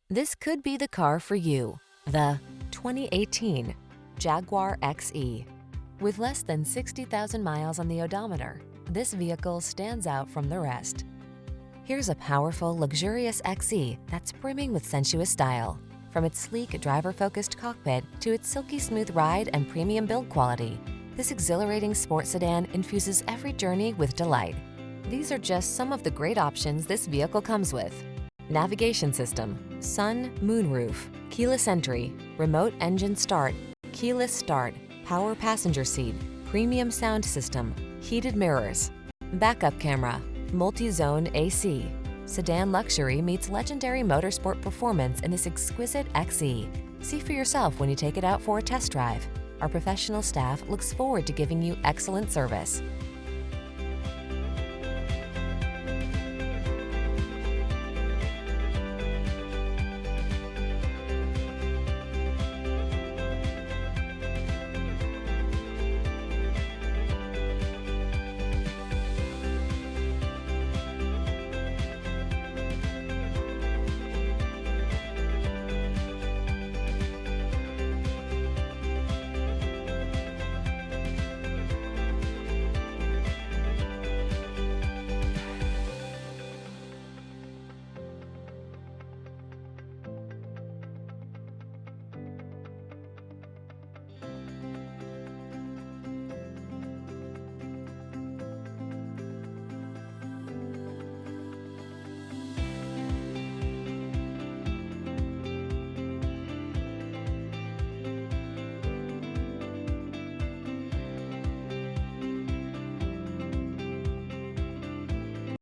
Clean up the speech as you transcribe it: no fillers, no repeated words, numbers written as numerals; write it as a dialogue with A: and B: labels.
A: This could be the car for you. The 2018 Jaguar XE. With less than 60,000 miles on the odometer, this vehicle stands out from the rest. Here's a powerful, luxurious XE that's brimming with sensuous style. From its sleek, driver-focused cockpit to its silky smooth ride and premium build quality, this exhilarating sports sedan infuses every journey with delight. These are just some of the great options this vehicle comes with: navigation system, sun, moonroof, keyless entry, remote engine start, keyless start, power passenger seat, premium sound system, heated mirrors, backup camera, multi-zone AC. Sedan luxury meets legendary motorsport performance in this exquisite XE. See for yourself when you take it out for a test drive. Our professional staff looks forward to giving you excellent service.